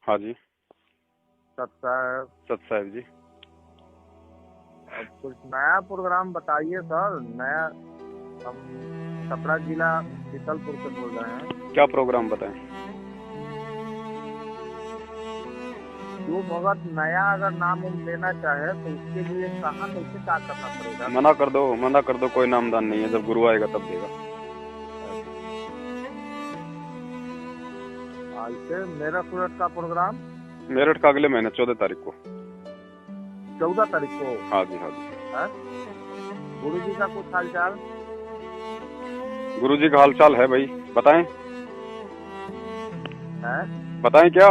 हाँ जी। सत्साहेब। सतसाहेब जी। अब कुछ नया प्रोग्राम बताइए सर। नया, हम छपरा जिला बीसलपुर से बोल रहे हैं। क्या प्रोग्राम बताएं? जो भगत नया अगर नाम उम लेना चाहे तो उसके लिए कहाँ कैसे क्या करना पड़ेगा? मना कर दो, मना कर दो, कोई नामदान नहीं है। जब गुरु आएगा तब देगा। ऐसे मेरठ उरठ का प्रोग्राम मेरठ का अगले महीने 14 तारीख को। 14 तारीख को। हाँ जी, हाँ जी। गुरु जी का कुछ हालचाल? गुरु जी का हालचाल है भाई, बताएं? है बताएं क्या?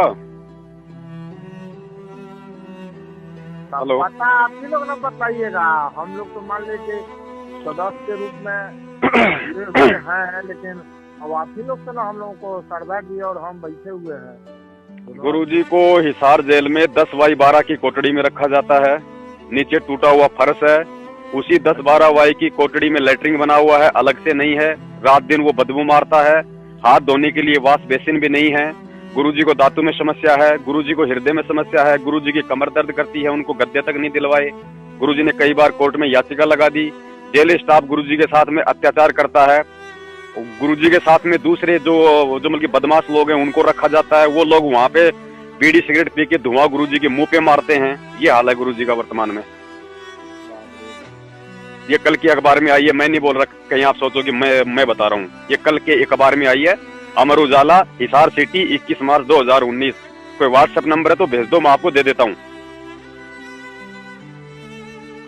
हेलो। पता आप ही लोग ना बताइएगा। हम लोग तो मान लीजिए सदस्य के रूप में जुड़े हुए हैं, लेकिन अब आप ही लोग से ना हम लोगों को श्रद्धा की और हम बैठे हुए हैं। गुरु जी को हिसार जेल में 10x12 की कोठड़ी में रखा जाता है। नीचे टूटा हुआ फर्श है। उसी 10-12 की कोठड़ी में लेटरिन बना हुआ है, अलग से नहीं है। रात दिन वो बदबू मारता है। हाथ धोने के लिए वॉश बेसिन भी नहीं है। गुरुजी को दांतों में समस्या है। गुरुजी को हृदय में समस्या है। गुरुजी की कमर दर्द करती है, उनको गद्दे तक नहीं दिलवाए। गुरुजी ने कई बार कोर्ट में याचिका लगा दी। जेल स्टाफ गुरुजी के साथ में अत्याचार करता है। गुरुजी के साथ में दूसरे जो मतलब कि बदमाश लोग हैं उनको रखा जाता है। वो लोग वहाँ पे बीड़ी सिगरेट पी के धुआं गुरुजी के मुंह पे मारते हैं। ये हाल है गुरुजी का वर्तमान में। ये कल की अखबार में आई है, मैं नहीं बोल रहा कहीं आप सोचो कि मैं बता रहा हूँ। ये कल के अखबार में आई है, अमर उजाला, हिसार सिटी, 21 मार्च 2019। कोई व्हाट्सएप नंबर है तो भेज दो, मैं आपको दे देता हूँ।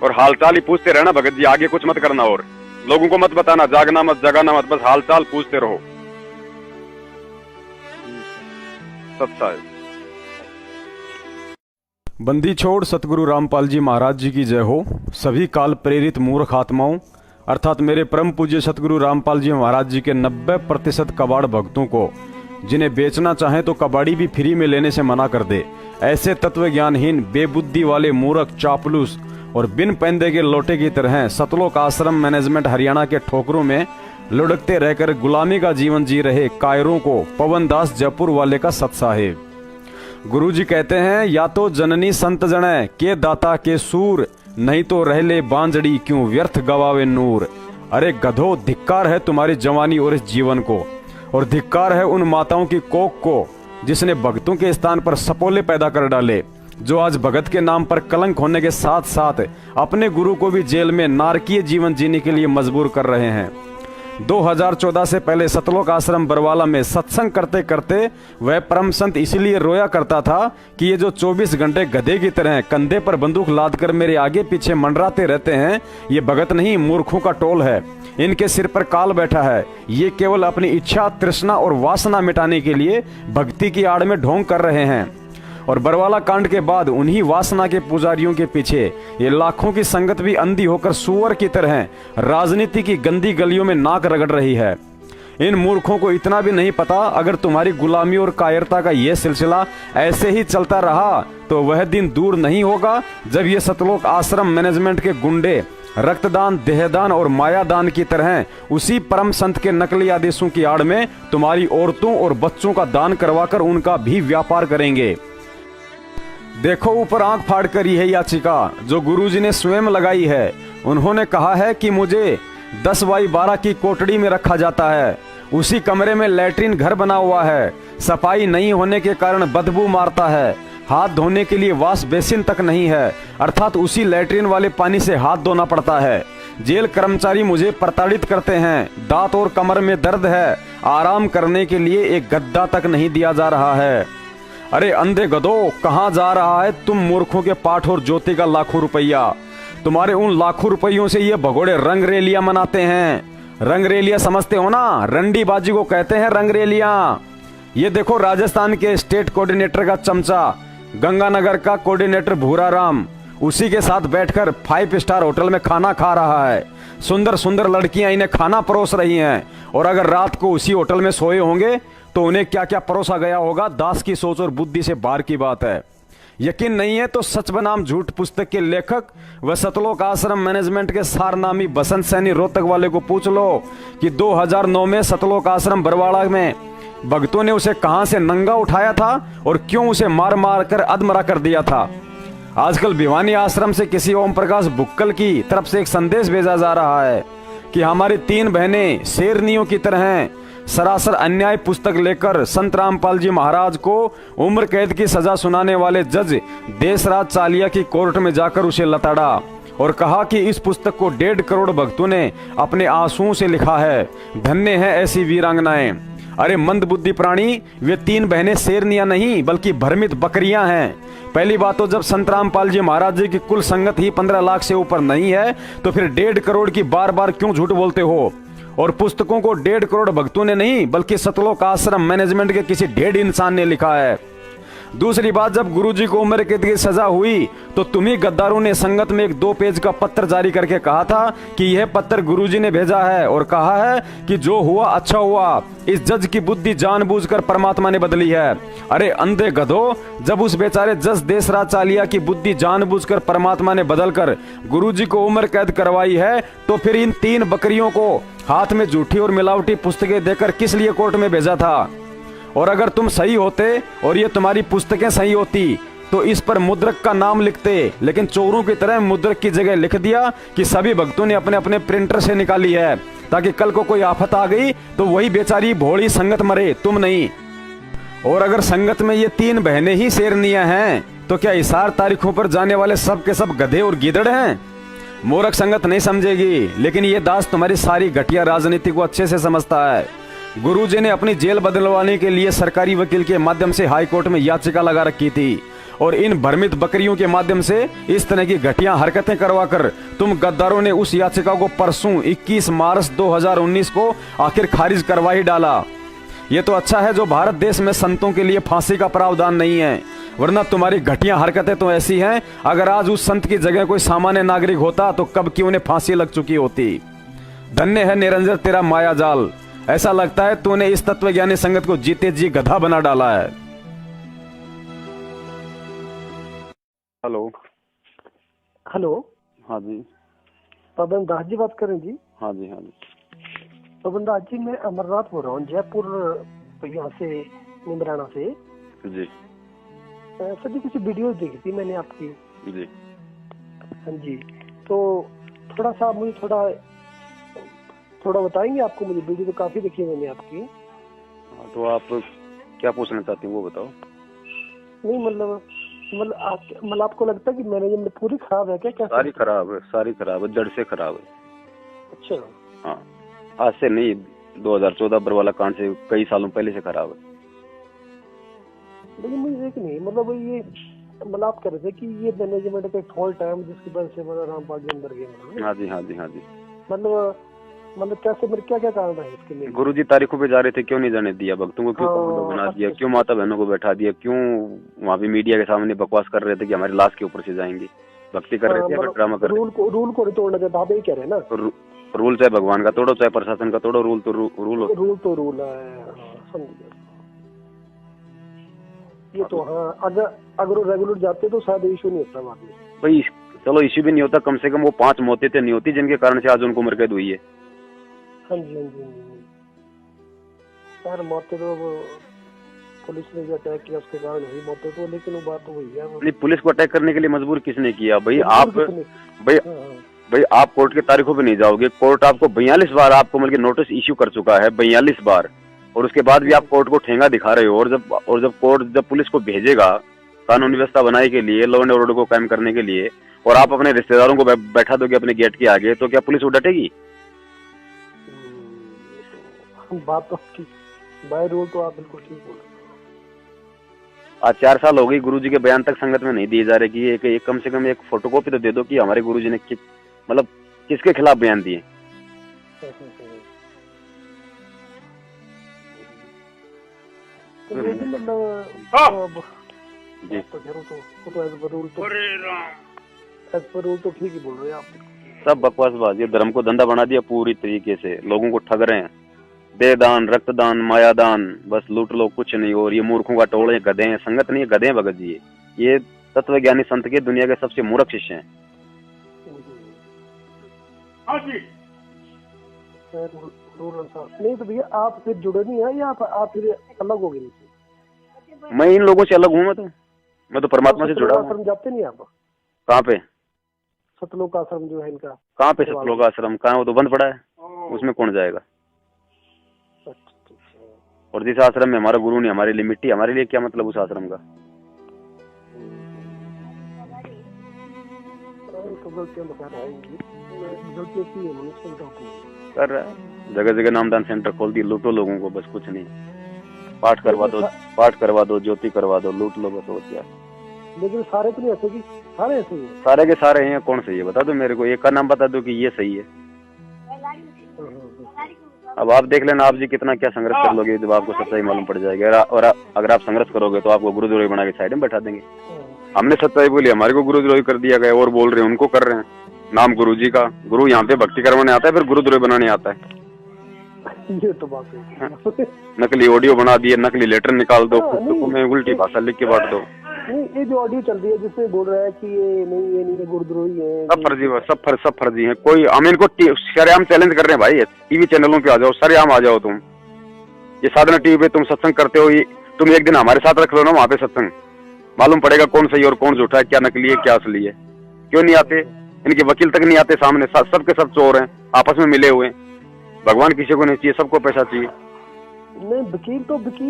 और हालचाल ही पूछते रहना भगत जी, आगे कुछ मत करना और लोगों को मत बताना, जागना मत, जगाना मत, बस हालचाल पूछते रहो। सत्साहेब। बंदी छोड़ सतगुरु रामपाल जी महाराज जी की जय हो। सभी काल प्रेरित मूर्ख आत्माओं अर्थात मेरे परम पूज्य सतगुरु रामपाल जी महाराज जी के 90% कबाड़ भक्तों को, जिन्हें बेचना चाहें तो कबाड़ी भी फ्री में लेने से मना कर दे, ऐसे तत्व ज्ञानहीन बेबुद्धि वाले मूर्ख, चापलूस और बिन पैंदे के लोटे की तरह सतलोक आश्रम मैनेजमेंट हरियाणा के ठोकरों में लुढ़कते रहकर गुलामी का जीवन जी रहे कायरों को पवन दास जयपुर वाले का सतसाहेब। गुरु जी कहते हैं, या तो जननी संत जने के दाता के सूर, नहीं तो रह ले बांजड़ी क्यों व्यर्थ गवावे नूर। अरे गधो, धिक्कार है तुम्हारी जवानी और इस जीवन को, और धिक्कार है उन माताओं की कोख को जिसने भक्तों के स्थान पर सपोले पैदा कर डाले, जो आज भगत के नाम पर कलंक होने के साथ साथ अपने गुरु को भी जेल में नारकीय जीवन जीने के लिए मजबूर कर रहे हैं। 2014 से पहले सतलोक आश्रम बरवाला में सत्संग करते करते वह परम संत इसलिए रोया करता था कि ये जो 24 घंटे गधे की तरह कंधे पर बंदूक लादकर मेरे आगे पीछे मंडराते रहते हैं, ये भगत नहीं, मूर्खों का टोल है। इनके सिर पर काल बैठा है। ये केवल अपनी इच्छा, तृष्णा और वासना मिटाने के लिए भक्ति की आड़ में ढोंग कर रहे हैं। और बरवाला कांड के बाद उन्हीं वासना के पुजारियों के पीछे ये लाखों की संगत भी अंधी होकर सुअर की तरह राजनीति की गंदी गलियों में नाक रगड़ रही है। इन मूर्खों को इतना भी नहीं पता, अगर तुम्हारी गुलामी और कायरता का यह सिलसिला ऐसे ही चलता रहा तो वह दिन दूर नहीं होगा जब ये सतलोक आश्रम मैनेजमेंट के गुंडे रक्तदान, देहदान और मायादान की तरह उसी परम संत के नकली आदेशों की आड़ में तुम्हारी औरतों और बच्चों का दान करवाकर उनका भी व्यापार करेंगे। देखो, ऊपर आंख फाड़ कर यह याचिका जो गुरुजी ने स्वयं लगाई है। उन्होंने कहा है कि मुझे 10x12 की कोठड़ी में रखा जाता है। उसी कमरे में लैट्रिन घर बना हुआ है। सफाई नहीं होने के कारण बदबू मारता है। हाथ धोने के लिए वॉश बेसिन तक नहीं है, अर्थात उसी लैट्रिन वाले पानी से हाथ धोना पड़ता है। जेल कर्मचारी मुझे प्रताड़ित करते हैं। दांत और कमर में दर्द है। आराम करने के लिए एक गद्दा तक नहीं दिया जा रहा है। अरे अंधे गधो, कहाँ जा रहा है तुम मूर्खों के पाठ और ज्योति का लाखों रुपया? तुम्हारे उन लाखों रुपयों से ये भगोड़े रंगरेलियां मनाते हैं। रंगरेलियां समझते हो ना? रंडीबाजी को कहते हैं रंगरेलियां। ये देखो, राजस्थान के स्टेट कोऑर्डिनेटर का चमचा, गंगानगर का कोऑर्डिनेटर भूरा राम, उसी के साथ बैठकर 5 स्टार होटल में खाना खा रहा है। सुंदर सुंदर लड़कियां इन्हें खाना परोस रही हैं, और अगर रात को उसी होटल में सोए होंगे तो उन्हें क्या क्या परोसा गया होगा, दास की सोच और बुद्धि से बाहर की बात है। यकीन नहीं है तो सच बनाम झूठ पुस्तक के लेखक व सतलोक आश्रम मैनेजमेंट के सारनामी बसंत सैनी रोहतक वाले को पूछ लो कि 2009 में सतलोक आश्रम बरवाड़ा में भक्तों ने उसे कहां से नंगा उठाया था और क्यों उसे मार मार कर अधमरा कर दिया था। आजकल भिवानी आश्रम से किसी ओम प्रकाश बुक्कल की तरफ से एक संदेश भेजा जा रहा है कि हमारी 3 बहनें शेरनियों की तरह हैं। सरासर अन्याय पुस्तक लेकर संत रामपाल जी महाराज को उम्र कैद की सजा सुनाने वाले जज देशराज चालिया की कोर्ट में जाकर उसे लताड़ा और कहा कि इस पुस्तक को 1.5 करोड़ भक्तों ने अपने आंसुओं से लिखा है। धन्य है ऐसी वीरांगनाएं। अरे मंदबुद्धि प्राणी, वे 3 बहनें शेरनियां नहीं बल्कि भ्रमित बकरियां हैं। पहली बात तो जब संत रामपाल जी महाराज जी की कुल संगत ही 15 लाख से ऊपर नहीं है तो फिर 1.5 करोड़ की बार बार क्यों झूठ बोलते हो। और पुस्तकों को 1.5 करोड़ भक्तों ने नहीं बल्कि सतलोक आश्रम मैनेजमेंट के किसी ढेर इंसान ने लिखा है। दूसरी बात, जब गुरुजी को उम्र कैद की सजा हुई तो तुम्ही गद्दारों ने संगत में एक 2 पेज का पत्र जारी करके कहा था कि यह पत्र गुरुजी ने भेजा है और कहा है कि जो हुआ अच्छा हुआ। इस जज की बुद्धि जानबूझकर परमात्मा ने बदली है। अरे अंधे गधो, जब उस बेचारे जज देशराज चालिया की बुद्धि जानबूझकर परमात्मा ने बदलकर गुरुजी को उम्र कैद करवाई है तो फिर इन 3 बकरियों को हाथ में झूठी और मिलावटी पुस्तकें देकर किस लिए कोर्ट में भेजा था। और अगर तुम सही होते और ये तुम्हारी पुस्तकें सही होती तो इस पर मुद्रक का नाम लिखते, लेकिन चोरों की तरह मुद्रक की जगह लिख दिया कि सभी भक्तों ने अपने अपने प्रिंटर से निकाली है ताकि कल को कोई आफत आ गई तो वही बेचारी भोली संगत मरे, तुम नहीं। और अगर संगत में ये 3 बहनें ही शेरनियां हैं तो क्या इशार तारीखों पर जाने वाले सब के सब गधे और गीदड़ हैं। मूर्ख संगत नहीं समझेगी, लेकिन ये दास तुम्हारी सारी घटिया राजनीति को अच्छे से समझता है। गुरुजी ने अपनी जेल बदलवाने के लिए सरकारी वकील के माध्यम से हाई कोर्ट में याचिका लगा रखी थी और इन भ्रमित बकरियों के माध्यम से इस तरह की घटिया हरकतें करवाकर तुम गद्दारों ने उस याचिका को परसों 21 मार्च 2019 को आखिर खारिज करवा ही डाला। ये तो अच्छा है जो भारत देश में संतों के लिए फांसी का प्रावधान नहीं है, वरना तुम्हारी घटिया हरकतें तो ऐसी हैं, अगर आज उस संत की जगह कोई सामान्य नागरिक होता तो कब की उन्हें फांसी लग चुकी होती। धन्य है निरंजन तेरा माया जाल। ऐसा लगता है तूने इस तत्वज्ञानी संगत को जीते जी गधा बना डाला है। हेलो। हेलो। हाँ जी। पवन दास जी बात करें जी? हाँ जी, हाँ जी। पवन दास जी, मैं अमरनाथ बोल रहा हूँ, जयपुर यहाँ से, निमराना से जी। सर जी कुछ वीडियो देखी थी मैंने आपकी जी। हाँ जी, तो थोड़ा सा मुझे थोड़ा बताएंगे आपको? मुझे वीडियो तो काफी देखी मैंने आपकी। हाँ, तो आप क्या पूछना चाहती हैं वो बताओ। नहीं मतलब आपको लगता है कि मैनेजमेंट पूरी खराब है क्या? सारी खराब है, सारी खराब है, जड़ से खराब है। अच्छा। हाँ, आज से नहीं, 2014 बरवाला कांड से कई सालों पहले से खराब है। लेकिन मुझे एक नहीं मतलब आप कह रहे थे कि ये मैनेजमेंट का फॉल्ट है जिसकी वजह से रामपाल जी अंदर गए। हाँ जी, हाँ जी, हाँ जी। मतलब कैसे, क्या क्या कारण है इसके लिए? गुरुजी तारीखों पे जा रहे थे, क्यों नहीं जाने दिया? भक्तों को क्यों कमांडो बना दिया? क्यों माता बहनों को बैठा दिया? क्यों वहाँ पे मीडिया के सामने बकवास कर रहे थे कि हमारी लाश के ऊपर से जाएंगे? भक्ति कर रहे थे या ड्रामा कर रहे थे? रूल को नहीं तोड़ना चाहता, आप यही कह रहे हैं ना? रूल चाहे भगवान का तोड़ो चाहे प्रशासन का तोड़ो, रूल तो रूल है। समझ गया ये तो। हाँ, अगर वो रेगुलर जाते तो शायद इशू नहीं होता बाद में। भाई चलो इश्यू भी नहीं होता, कम से कम वो 5 मौतें तो नहीं होती जिनके कारण से आज उनको उम्र कैद हुई है। हाँ जी, हाँ जी, यार मौतें तो पुलिस ने जो अटैक किया उसके कारण हुई मौतें तो, लेकिन वो बात तो वही है। नहीं, पुलिस को अटैक करने के लिए मजबूर किसने किया? भाई आप कोर्ट के तारीखों पे नहीं जाओगे। कोर्ट आपको 42 बार आपको मतलब नोटिस इश्यू कर चुका है, 42 बार, और उसके बाद भी आप कोर्ट को ठेंगा दिखा रहे हो। और जब पुलिस को भेजेगा कानून व्यवस्था बनाने के लिए, लॉ एंड ऑर्डर को कायम करने के लिए, और आप अपने रिश्तेदारों को बैठा दोगे अपने गेट के आगे, तो क्या पुलिस डटेगी? बात तो बाय रूल तो आप बिल्कुल ठीक बोल रहे। आज 4 साल हो गई गुरुजी के बयान तक संगत में नहीं दिए जा रहे कि एक कम से कम एक फोटोकॉपी तो दे दो कि हमारे गुरुजी ने मतलब किसके खिलाफ बयान दिए। रूल तो ठीक ही बोल रहे हैं आप। सब बकवासबाज, ये धर्म को धंधा बना दिया पूरी तरीके से, लोगों को ठग रहे हैं। देदान, रक्तदान, मायादान, बस लूट लो, कुछ नहीं। और ये मूर्खों का टोले, गधे हैं, संगत नहीं है, गधे हैं भगत जी। ये तत्वज्ञानी संत के दुनिया के सबसे मूर्ख शिष्य हैं। हाँ जी। 2 साल नहीं तो भैया आप फिर जुड़े नहीं है या आप फिर अलग हो गए इनसे? मैं इन लोगों से अलग हूँ। मैं तो परमात्मा से जुड़ा हूँ। आश्रम जाते नहीं आप? कहाँ पे? सतलोक आश्रम जो है इनका। कहाँ पे सतलोक आश्रम? कहाँ? वो तो बंद पड़ा है, उसमें कौन जाएगा? और जिस आश्रम में हमारा गुरु नहीं, हमारे लिए मिट्टी, हमारे लिए क्या मतलब उस आश्रम का? कर रहा है, जगह जगह नामदान सेंटर खोल दिए, लूटो लोगों को, बस कुछ नहीं। पाठ करवा दो, ज्योति करवा दो, लूट लो, बस। और क्या? लेकिन सारे तो नहीं ऐसे कि सारे ऐसे ही हैं। सारे के सारे हैं, कौन सही है बता दो मेरे को, एक का नाम बता दो कि ये सही है। अब आप देख लेना, आप जी कितना क्या संघर्ष कर लोगे, जब आपको सच्चाई मालूम पड़ जाएगी। और अगर आप संघर्ष करोगे तो आपको गुरुद्रोही बना के साइड में बैठा देंगे। हमने सच्चाई बोली, हमारे को गुरुद्रोही कर दिया गया, और बोल रहे हैं उनको कर रहे हैं। नाम गुरु जी का, गुरु यहाँ पे भक्ति करवाने आता है, फिर गुरुद्रोही बनाने आता है। ये तो बात है। नकली ऑडियो बना दिए, नकली लेटर निकाल दो, पुस्तकों में उल्टी भाषा लिख के बांट दो। नहीं, ये जो ऑडियो चल रही है जिसमें बोल रहा है कि ये नहीं गुरुद्रोही है, सब फर्जी, सब फर्जी है। कोई हम इनको सरेआम चैलेंज कर रहे हैं भाई, टीवी चैनलों पे आ जाओ, सरेआम आ जाओ तुम। ये साधना टीवी पे तुम सत्संग करते हो, तुम एक दिन हमारे साथ रख लो ना वहाँ पे सत्संग, मालूम पड़ेगा कौन सही और कौन झूठा है, क्या नकली है क्या असली है। क्यों नहीं आते? इनके वकील तक नहीं आते सामने, सबके सब चोर हैं, आपस में मिले हुए। भगवान किसी को नहीं चाहिए, सबको पैसा चाहिए। नहीं, वकील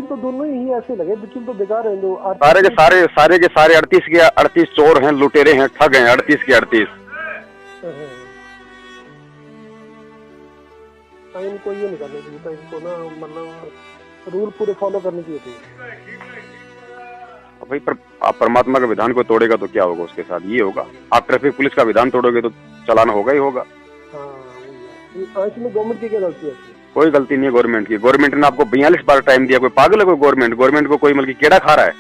तो दोनों ही ऐसे लगे, वकील तो बेकार है। जो सारे के सारे 38 के 38 चोर हैं, लुटेरे हैं, ठग हैं, 38 के 38। इनको ये नहीं करना चाहिए था, इनको ना मतलब रूल पूरे फॉलो करने चाहिए थे। भाई आप परमात्मा का विधान को तोड़ेगा तो क्या होगा उसके साथ? ये होगा। आप ट्रैफिक पुलिस का विधान तोड़ोगे तो चलाना होगा ही होगा। हाँ, इसमें गवर्नमेंट की क्या गलती है? कोई गलती नहीं है गवर्नमेंट की। गवर्नमेंट ने आपको 42 बार टाइम दिया, कोई पागल है कोई? गवर्नमेंट को कोई मतलब कीड़ा खा रहा है?